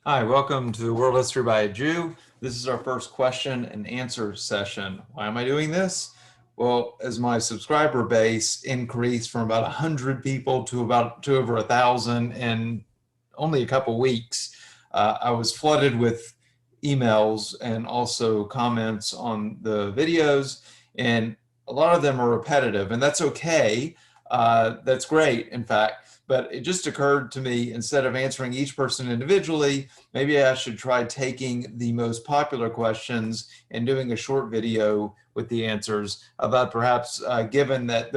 Hi, welcome to World History by a Jew. This is our first question and answer session. Why am I doing this? Well, as my subscriber base increased from about 100 people to over 1,000 in only a couple weeks, I was flooded with emails and also comments on the videos, and a lot of them are repetitive, and that's okay. That's great, in fact. But it just occurred to me, instead of answering each person individually, maybe I should try taking the most popular questions and doing a short video with the answers about perhaps, given that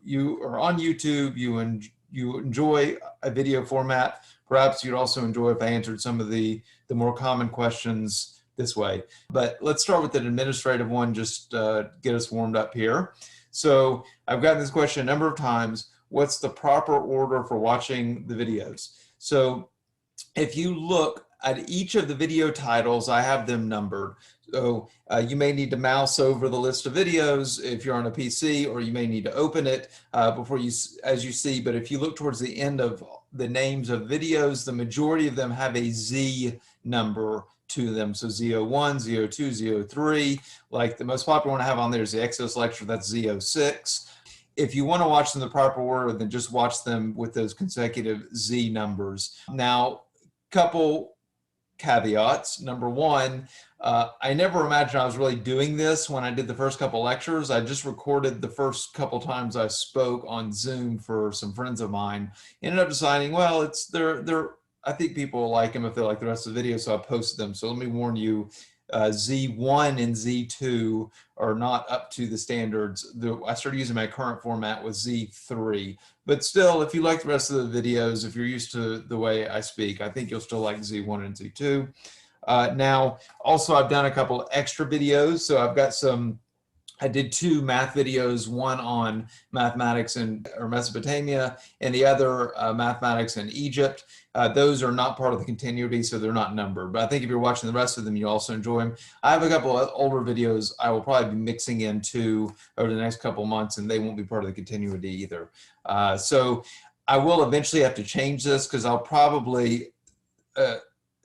you are on YouTube, you enjoy a video format, perhaps you'd also enjoy if I answered some of the more common questions this way. But let's start with an administrative one, just get us warmed up here. So I've gotten this question a number of times. What's the proper order for watching the videos? So if you look at each of the video titles, I have them numbered. So you may need to mouse over the list of videos if you're on a PC, or you may need to open it before you, as you see. But if you look towards the end of the names of videos, the majority of them have a Z number to them. So Z01, Z02, Z03. Like the most popular one I have on there is the Exodus lecture, that's Z06. If you want to watch them in the proper order, then just watch them with those consecutive Z numbers. Now, couple caveats. Number one, I never imagined I was really doing this when I did the first couple lectures. I just recorded the first couple times I spoke on Zoom for some friends of mine. Ended up deciding, well, I think people like them if they like the rest of the video, so I posted them. So let me warn you, Z1 and Z2 are not up to the standards. I started using my current format with Z3. But still, if you like the rest of the videos, if you're used to the way I speak, I think you'll still like Z1 and Z2. Now, also, I've done a couple extra videos. So I did two math videos, one on mathematics or Mesopotamia, and the other mathematics in Egypt. Those are not part of the continuity, so they're not numbered. But I think if you're watching the rest of them, you also enjoy them. I have a couple of older videos I will probably be mixing into over the next couple months, and they won't be part of the continuity either. So I will eventually have to change this, because I'll probably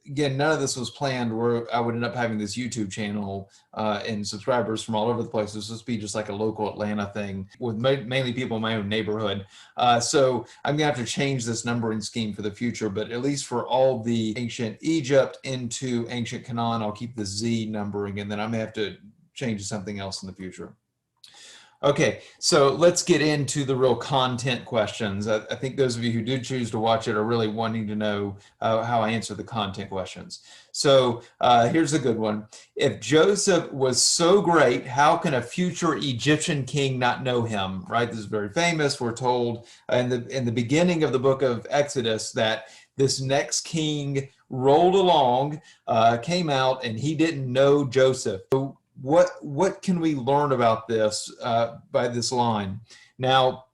again, none of this was planned where I would end up having this YouTube channel and subscribers from all over the place. This would be just like a local Atlanta thing with mainly people in my own neighborhood. So I'm gonna have to change this numbering scheme for the future, but at least for all the ancient Egypt into ancient Canaan, I'll keep the Z numbering, and then I may have to change to something else in the future. Okay, so let's get into the real content questions. I think those of you who do choose to watch it are really wanting to know how I answer the content questions. So here's a good one. If Joseph was so great, how can a future Egyptian king not know him? Right, this is very famous. We're told in the beginning of the book of Exodus that this next king rolled along, came out, and he didn't know Joseph. So what can we learn about this by this line? Now,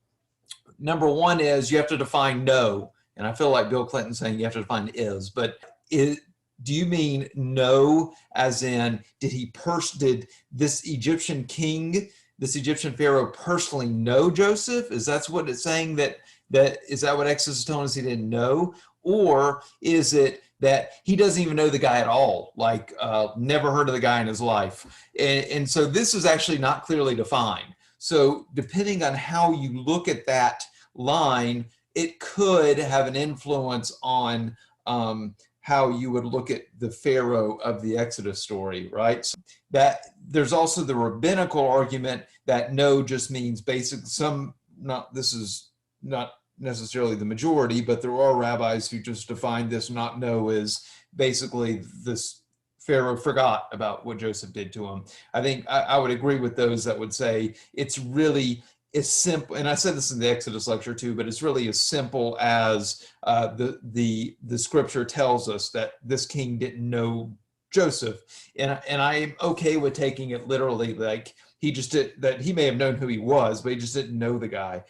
number one is you have to define know, and I feel like Bill Clinton saying you have to define is, but do you mean know as in did this Egyptian king, this Egyptian pharaoh personally know Joseph? Is that what it's saying, is that what Exodus is telling us, he didn't know? Or is it that he doesn't even know the guy at all, like never heard of the guy in his life? And so this is actually not clearly defined. So depending on how you look at that line, it could have an influence on how you would look at the Pharaoh of the Exodus story, right? So that there's also the rabbinical argument that no just means basic. This is not necessarily the majority, but there are rabbis who just define this not know as basically this Pharaoh forgot about what Joseph did to him. I think I would agree with those that would say it's really as simple, and I said this in the Exodus lecture too, but it's really as simple as the scripture tells us that this king didn't know Joseph, and I am okay with taking it literally, like he just did, that he may have known who he was, but he just didn't know the guy.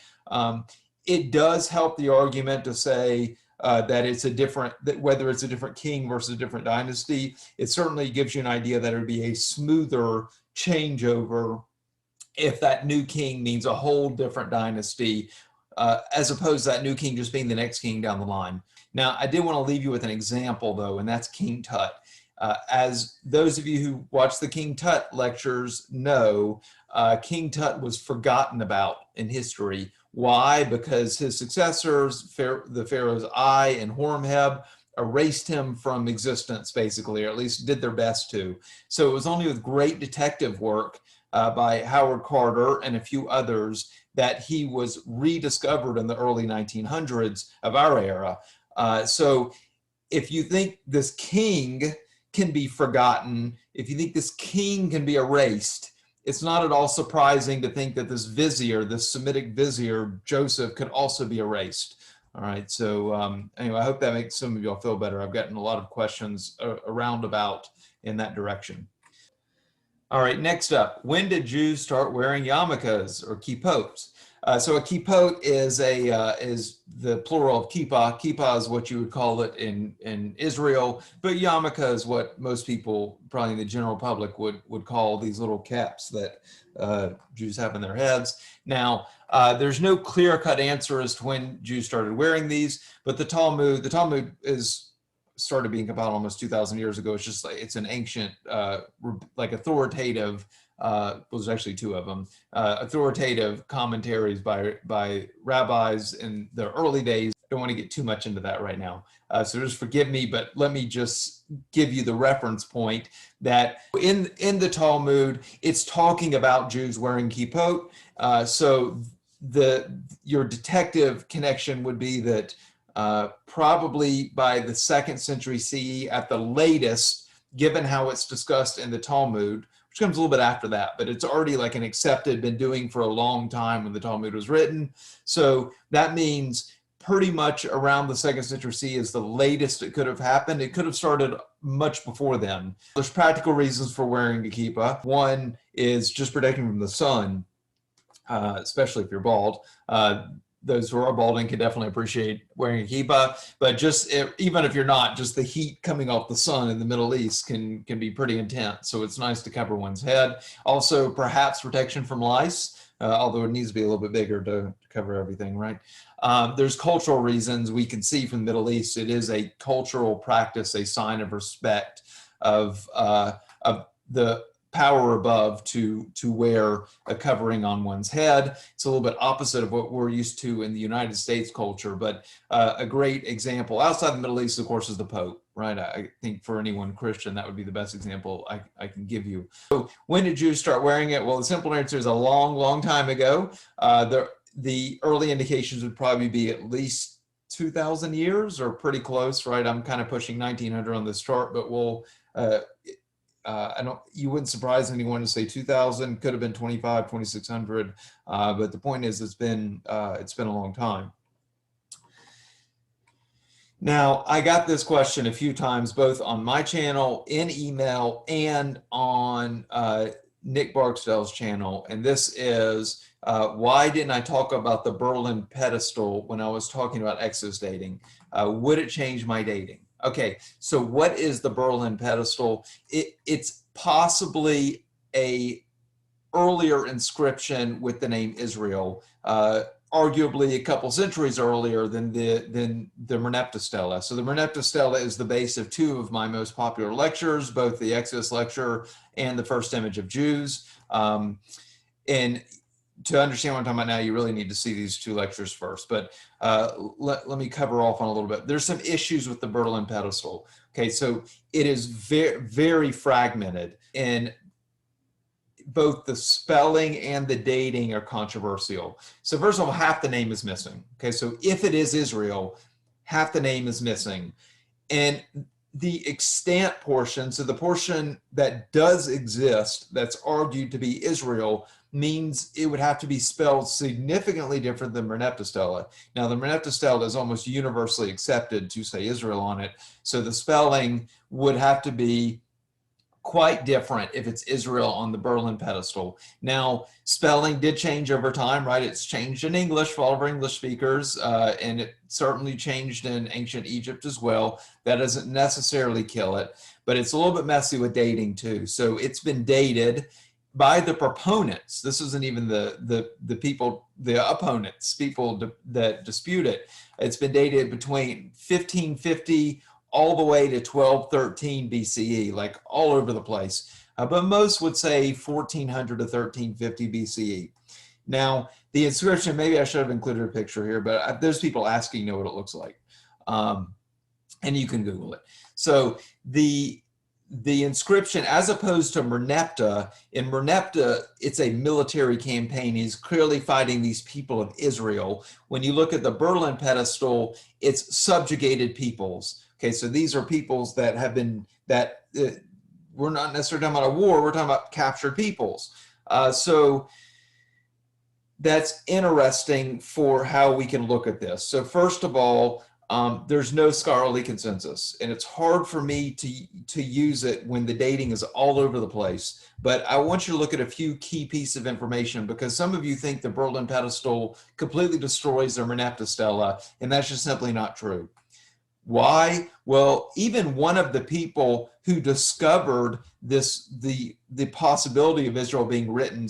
It does help the argument to say that it's whether it's a different king versus a different dynasty. It certainly gives you an idea that it would be a smoother changeover if that new king means a whole different dynasty, as opposed to that new king just being the next king down the line. Now, I did want to leave you with an example, though, and that's King Tut. As those of you who watch the King Tut lectures know, King Tut was forgotten about in history. Why? Because his successors, the pharaohs Ai and Horemheb, erased him from existence, basically, or at least did their best to. So it was only with great detective work by Howard Carter and a few others that he was rediscovered in the early 1900s of our era. So if you think this king can be forgotten, if you think this king can be erased, it's not at all surprising to think that this vizier, this Semitic vizier, Joseph, could also be erased. All right, so anyway, I hope that makes some of y'all feel better. I've gotten a lot of questions around about in that direction. All right, next up, when did Jews start wearing yarmulkes or kipots? So a kipot is the plural of kippah. Kippah is what you would call it in Israel, but yarmulke is what most people, probably in the general public, would call these little caps that Jews have in their heads. Now, there's no clear-cut answer as to when Jews started wearing these, but the Talmud is started being compiled almost 2,000 years ago. It's just like, it's an ancient, like authoritative, well, there's actually two of them, authoritative commentaries by rabbis in the early days. Don't want to get too much into that right now. So just forgive me, but let me just give you the reference point that in the Talmud, it's talking about Jews wearing kipot. So your detective connection would be that probably by the 2nd century CE at the latest, given how it's discussed in the Talmud, which comes a little bit after that, but it's already like an accepted, been doing for a long time when the Talmud was written. So that means pretty much around the 2nd century CE is the latest it could have happened. It could have started much before then. There's practical reasons for wearing a kippah. One is just protecting from the sun, especially if you're bald. Those who are balding can definitely appreciate wearing a kippah, but even if you're not, just the heat coming off the sun in the Middle East can be pretty intense. So it's nice to cover one's head. Also, perhaps protection from lice, although it needs to be a little bit bigger to cover everything, right? There's cultural reasons we can see from the Middle East. It is a cultural practice, a sign of respect of the power above to wear a covering on one's head. It's a little bit opposite of what we're used to in the United States culture, but a great example outside the Middle East, of course, is the Pope, right? I think for anyone Christian, that would be the best example I can give you. So when did Jews start wearing it? Well, the simple answer is a long, long time ago. The early indications would probably be at least 2,000 years or pretty close, right? I'm kind of pushing 1900 on this chart, but we'll, you wouldn't surprise anyone to say 2000, could have been 2600, but the point is it's been a long time. Now, I got this question a few times, both on my channel, in email, and on Nick Barksdale's channel, and this is, why didn't I talk about the Berlin Pedestal when I was talking about Exodus dating? Would it change my dating? Okay, so what is the Berlin Pedestal? It's possibly a earlier inscription with the name Israel, arguably a couple centuries earlier than the Merneptah Stela. So the Merneptah Stela is the base of two of my most popular lectures, both the Exodus lecture and the First Image of Jews. And to understand what I'm talking about now, you really need to see these two lectures first, but let me cover off on a little bit. There's some issues with the Berlin Pedestal. Okay, so it is very, very fragmented, and both the spelling and the dating are controversial. So first of all, half the name is missing. Okay, so if it is Israel, half the name is missing. And the extant portion, so the portion that does exist, that's argued to be Israel, means it would have to be spelled significantly different than Merneptah Stela. Now, the Merneptah Stela is almost universally accepted to say Israel on it, so the spelling would have to be quite different if it's Israel on the Berlin Pedestal. Now, spelling did change over time, right? It's changed in English for all of our English speakers, and it certainly changed in ancient Egypt as well. That doesn't necessarily kill it, but it's a little bit messy with dating too. So it's been dated by the proponents, this isn't even the people, the opponents, people that dispute it. It's been dated between 1550 all the way to 1213 BCE, like all over the place. But most would say 1400 to 1350 BCE. Now, the inscription, maybe I should have included a picture here, but there's people asking what it looks like. And you can Google it. So the inscription, as opposed to Merneptah, in Merneptah, it's a military campaign. He's clearly fighting these people of Israel. When you look at the Berlin Pedestal, it's subjugated peoples. Okay, so these are peoples that have been, we're not necessarily talking about a war, we're talking about captured peoples. So that's interesting for how we can look at this. So first of all, there's no scholarly consensus, and it's hard for me to use it when the dating is all over the place. But I want you to look at a few key pieces of information, because some of you think the Berlin Pedestal completely destroys the Merneptah stela, and that's just simply not true. Why? Well, even one of the people who discovered the possibility of Israel being written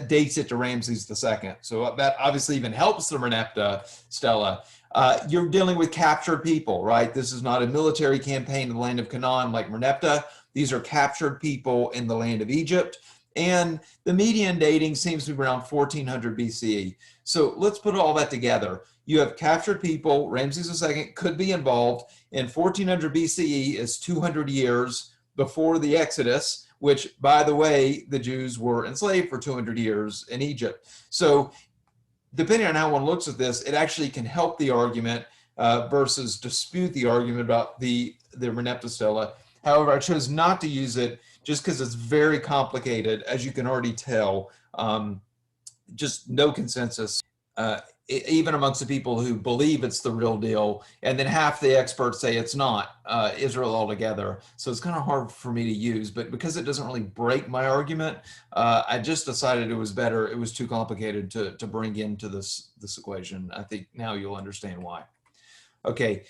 dates it to Ramses II. So that obviously even helps the Merneptah stela. You're dealing with captured people, right? This is not a military campaign in the land of Canaan like Merneptah. These are captured people in the land of Egypt. And the median dating seems to be around 1400 BCE. So let's put all that together. You have captured people, Ramses II could be involved, and 1400 BCE is 200 years before the Exodus, which, by the way, the Jews were enslaved for 200 years in Egypt. So depending on how one looks at this, it actually can help the argument versus dispute the argument about the Merneptah stela. However, I chose not to use it just because it's very complicated, as you can already tell. Just no consensus, even amongst the people who believe it's the real deal, and then half the experts say it's not Israel altogether. So it's kind of hard for me to use, but because it doesn't really break my argument, I just decided it was better. It was too complicated to bring into this equation. I think now you'll understand why. Okay.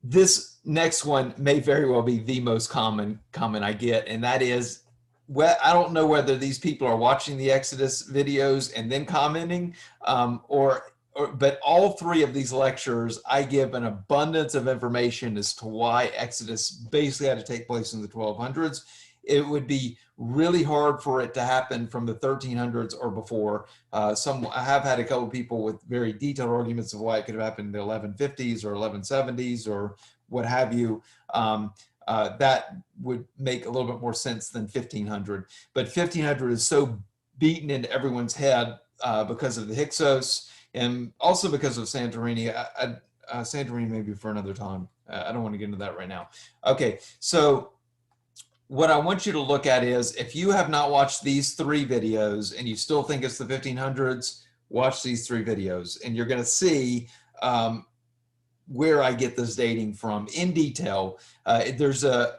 This next one may very well be the most common comment I get, and that is, well, I don't know whether these people are watching the Exodus videos and then commenting, but all three of these lectures, I give an abundance of information as to why Exodus basically had to take place in the 1200s. It would be really hard for it to happen from the 1300s or before. I have had a couple of people with very detailed arguments of why it could have happened in the 1150s or 1170s or what have you. That would make a little bit more sense than 1500. But 1500 is so beaten into everyone's head because of the Hyksos and also because of Santorini. Santorini maybe for another time. I don't want to get into that right now. Okay, so what I want you to look at is, if you have not watched these three videos and you still think it's the 1500s, watch these three videos and you're going to see where I get this dating from in detail. There's a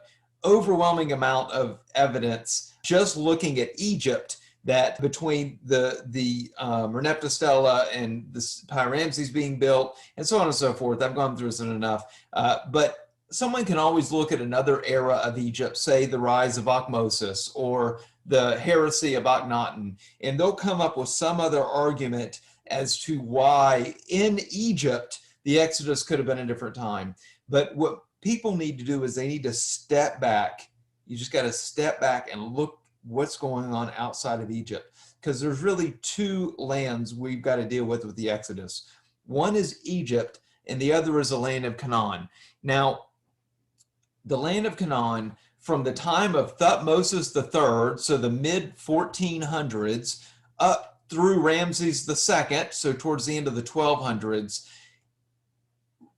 overwhelming amount of evidence just looking at Egypt that between the Merneptah stela and the Ramses being built and so on and so forth. I've gone through this enough, but someone can always look at another era of Egypt, say the rise of Ahmosis or the heresy of Akhenaten, and they'll come up with some other argument as to why in Egypt the Exodus could have been a different time. But what people need to do is they need to step back. You just got to step back and look what's going on outside of Egypt, because there's really two lands we've got to deal with the Exodus. One is Egypt and the other is the land of Canaan. Now, the land of Canaan, from the time of Thutmose III, so the mid 1400s, up through Ramses II, so towards the end of the 1200s,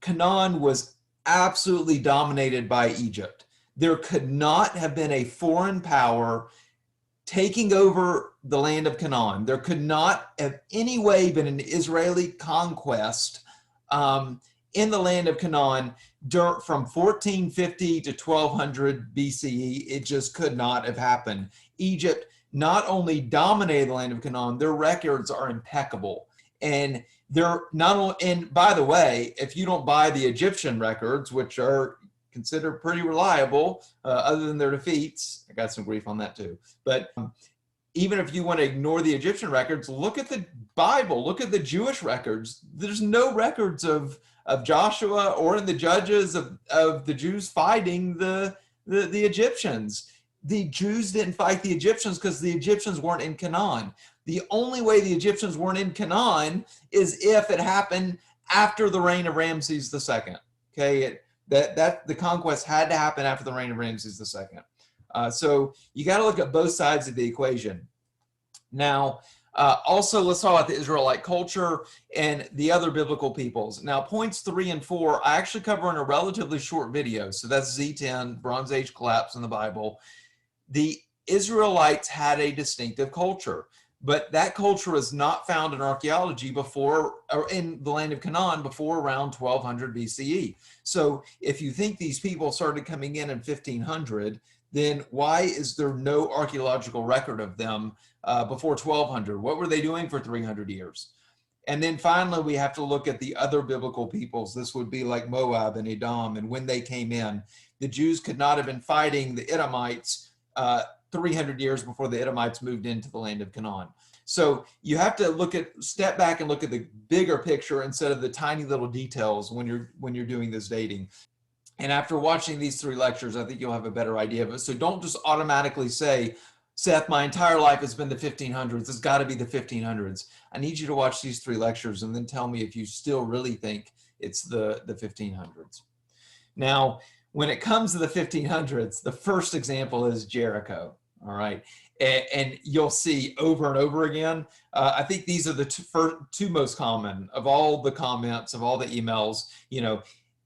Canaan was absolutely dominated by Egypt. There could not have been a foreign power taking over the land of Canaan. There could not have any way been an Israeli conquest in the land of Canaan from 1450 to 1200 BCE. It just could not have happened. Egypt not only dominated the land of Canaan, their records are impeccable. And they're not only, and by the way, if you don't buy the Egyptian records, which are considered pretty reliable, other than their defeats. I got some grief on that too. But even if you want to ignore the Egyptian records, look at the Bible, look at the Jewish records. There's no records of Joshua or in the Judges of the Jews fighting the Egyptians. The Jews didn't fight the Egyptians because the Egyptians weren't in Canaan. The only way the Egyptians weren't in Canaan is if it happened after the reign of Ramses II. Okay, that the conquest had to happen after the reign of Ramses II. So you got to look at both sides of the equation. Now, also, let's talk about the Israelite culture and the other biblical peoples. Now, points 3 and 4, I actually cover in a relatively short video. So that's Z10, Bronze Age collapse in the Bible. The Israelites had a distinctive culture, but that culture is not found in archaeology before, or in the land of Canaan before around 1200 BCE. So if you think these people started coming in 1500, then why is there no archaeological record of them before 1200? What were they doing for 300 years? And then finally, we have to look at the other biblical peoples. This would be like Moab and Edom, and when they came in. The Jews could not have been fighting the Edomites 300 years before the Edomites moved into the land of Canaan. So you have to step back and look at the bigger picture instead of the tiny little details when you're doing this dating. And after watching these 3 lectures, I think you'll have a better idea of it. So don't just automatically say, Seth, my entire life has been the 1500s. It's got to be the 1500s. I need you to watch these 3 lectures and then tell me if you still really think it's the 1500s. Now, when it comes to the 1500s, the first example is Jericho. All right. And you'll see over and over again. I think these are the two most common of all the comments, of all the emails.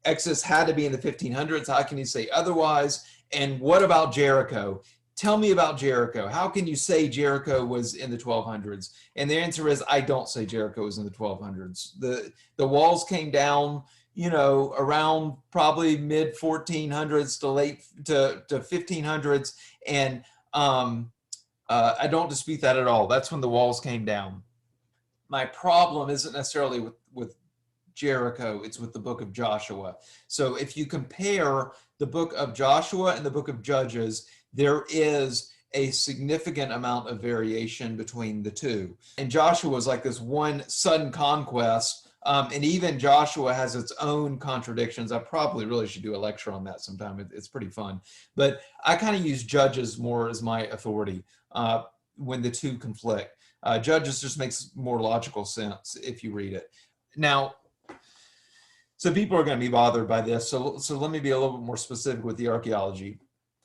Exodus had to be in the 1500s. How can you say otherwise? And what about Jericho? Tell me about Jericho. How can you say Jericho was in the 1200s? And the answer is, I don't say Jericho was in the 1200s. The walls came down, around probably mid 1400s to late to 1500s. And I don't dispute that at all. That's when the walls came down. My problem isn't necessarily with Jericho, it's with the book of Joshua. So if you compare the book of Joshua and the book of Judges, there is a significant amount of variation between the two. And Joshua was like this one sudden conquest, and even Joshua has its own contradictions. I probably really should do a lecture on that sometime. It's pretty fun. But I kind of use Judges more as my authority when the two conflict. Judges just makes more logical sense if you read it. Now, so people are going to be bothered by this. So let me be a little bit more specific with the archaeology.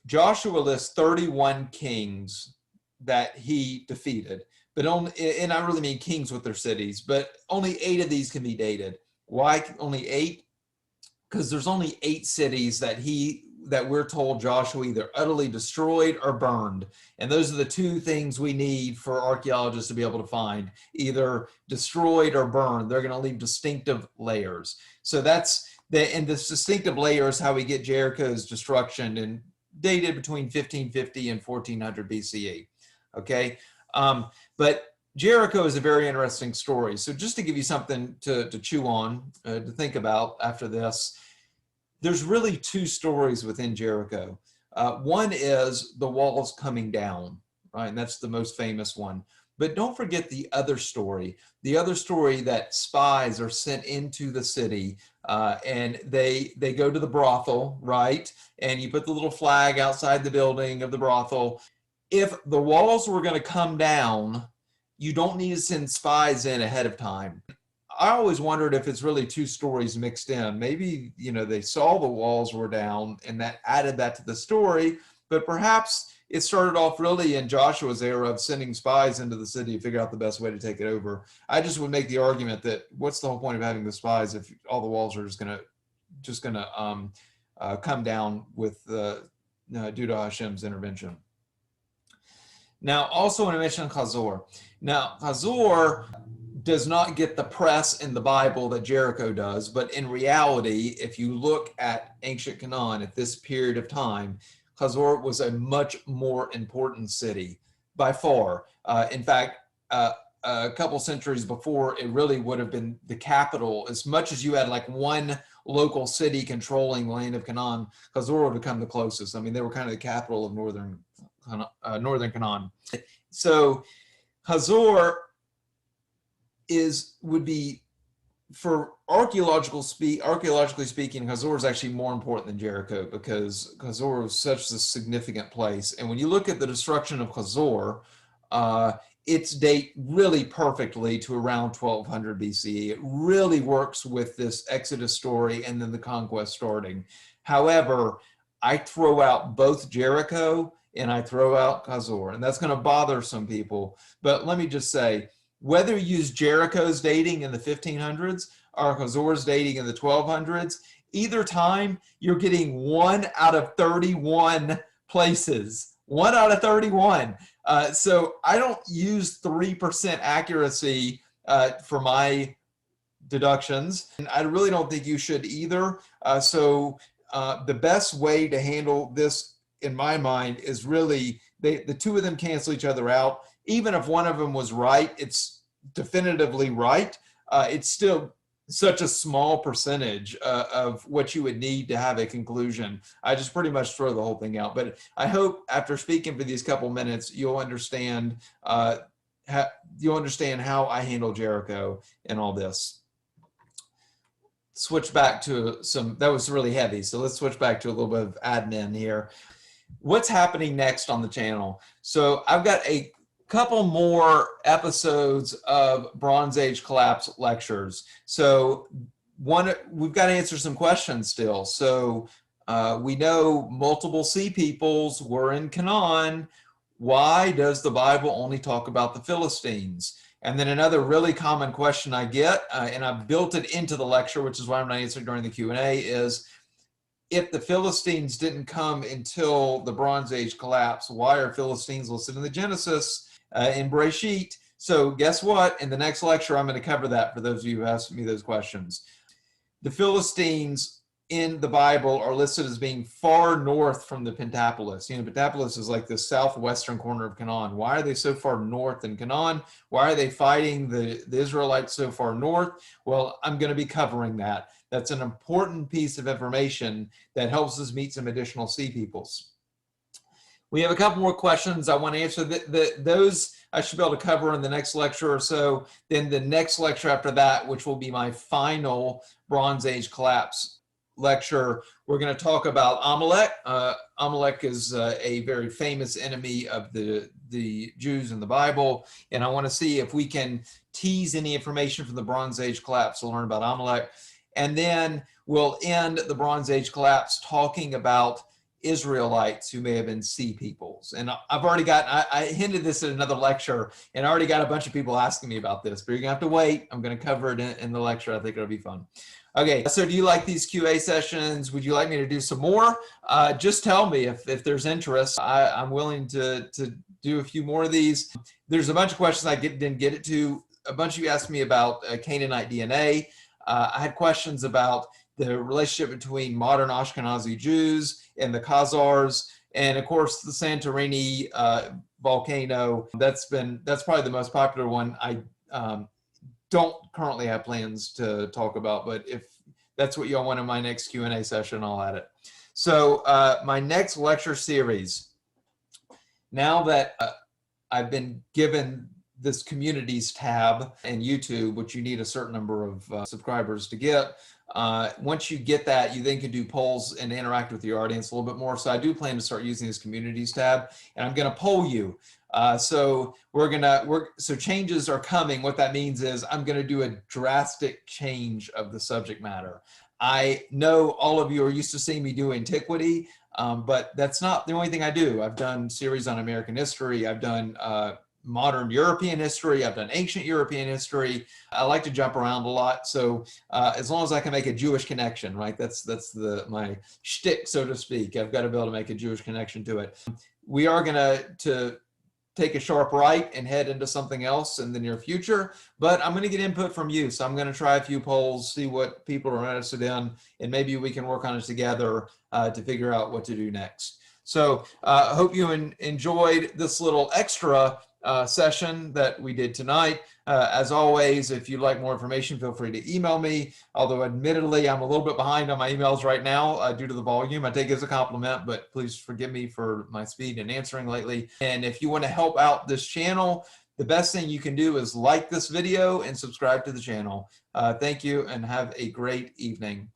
Joshua lists 31 kings that he defeated, but only, and I really mean kings with their cities, but only 8 of these can be dated. Why only 8? Because there's only 8 cities that we're told Joshua either utterly destroyed or burned. And those are the 2 things we need for archaeologists to be able to find, either destroyed or burned. They're going to leave distinctive layers. So and this distinctive layer is how we get Jericho's destruction, and dated between 1550 and 1400 BCE. Okay. But Jericho is a very interesting story. So just to give you something to chew on, to think about after this, there's really 2 stories within Jericho. One is the walls coming down, right? And that's the most famous one. But don't forget the other story that spies are sent into the city, and they go to the brothel, right? And you put the little flag outside the building of the brothel. If the walls were going to come down, you don't need to send spies in ahead of time. I always wondered if it's really 2 stories mixed in. Maybe, they saw the walls were down and that added that to the story, but perhaps it started off really in Joshua's era of sending spies into the city to figure out the best way to take it over. I just would make the argument that what's the whole point of having the spies if all the walls are just gonna come down with due to Hashem's intervention. Now, also when I mentioned Hazor. Now, Hazor does not get the press in the Bible that Jericho does, but in reality, if you look at ancient Canaan at this period of time, Hazor was a much more important city by far. In fact, a couple centuries before, it really would have been the capital. As much as you had like one local city controlling the land of Canaan, Hazor would become the closest. I mean, they were kind of the capital of northern Canaan. So Hazor would be, for archaeologically speaking, Hazor is actually more important than Jericho, because Hazor was such a significant place. And when you look at the destruction of Hazor, its date really perfectly to around 1200 BCE. It really works with this Exodus story and then the conquest starting. However, I throw out both Jericho and I throw out Hazor, and that's going to bother some people. But let me just say, whether you use Jericho's dating in the 1500s or Hazor's dating in the 1200s, either time you're getting 1 out of 31 places. 1 out of 31. So I don't use 3% accuracy for my deductions, and I really don't think you should either. So the best way to handle this, in my mind, is really the two of them cancel each other out. Even if one of them was right, it's definitively right. It's still such a small percentage of what you would need to have a conclusion. I just pretty much throw the whole thing out. But I hope after speaking for these couple minutes, you'll understand how I handle Jericho and all this. Switch back to that was really heavy. So let's switch back to a little bit of admin here. What's happening next on the channel? So I've got a couple more episodes of Bronze Age collapse lectures. So we've got to answer some questions still. So we know multiple sea peoples were in Canaan. Why does the Bible only talk about the Philistines? And then another really common question I get, and I've built it into the lecture, which is why I'm not answering during the Q&A, is if the Philistines didn't come until the Bronze Age collapse, why are Philistines listed in the Genesis in Bereshit? So guess what? In the next lecture, I'm going to cover that for those of you who asked me those questions. The Philistines in the Bible are listed as being far north from the Pentapolis. You know, Pentapolis is like the southwestern corner of Canaan. Why are they so far north in Canaan? Why are they fighting the Israelites so far north? Well, I'm going to be covering that. That's an important piece of information that helps us meet some additional sea peoples. We have a couple more questions I want to answer. Those I should be able to cover in the next lecture or so. Then the next lecture after that, which will be my final Bronze Age collapse lecture, we're going to talk about Amalek. Amalek is a very famous enemy of the Jews in the Bible, and I want to see if we can tease any information from the Bronze Age collapse to learn about Amalek. And then we'll end the Bronze Age collapse talking about Israelites who may have been sea peoples. And I've already got, I hinted this at another lecture, and I already got a bunch of people asking me about this, but you're gonna have to wait. I'm gonna cover it in the lecture. I think it'll be fun. Okay, so do you like these QA sessions? Would you like me to do some more? Just tell me if there's interest. I'm willing to do a few more of these. There's a bunch of questions I didn't get it to. A bunch of you asked me about Canaanite DNA. I had questions about the relationship between modern Ashkenazi Jews and the Khazars, and of course the Santorini volcano. That's probably the most popular one. I don't currently have plans to talk about, but if that's what y'all want in my next Q&A session, I'll add it. So my next lecture series, now that I've been given this communities tab in YouTube, which you need a certain number of subscribers to get. Once you get that, you then can do polls and interact with your audience a little bit more. So I do plan to start using this communities tab, and I'm going to poll you. So so changes are coming. What that means is I'm going to do a drastic change of the subject matter. I know all of you are used to seeing me do antiquity, but that's not the only thing I do. I've done series on American history. I've done modern European history. I've done ancient European history. I like to jump around a lot. So as long as I can make a Jewish connection, right? That's my shtick, so to speak. I've got to be able to make a Jewish connection to it. We are going to take a sharp right and head into something else in the near future, but I'm going to get input from you. So I'm going to try a few polls, see what people are interested in, and maybe we can work on it together to figure out what to do next. So I hope you enjoyed this little extra session that we did tonight. As always, if you'd like more information, feel free to email me. Although admittedly, I'm a little bit behind on my emails right now due to the volume. I take it as a compliment, but please forgive me for my speed in answering lately. And if you want to help out this channel, the best thing you can do is like this video and subscribe to the channel. Thank you and have a great evening.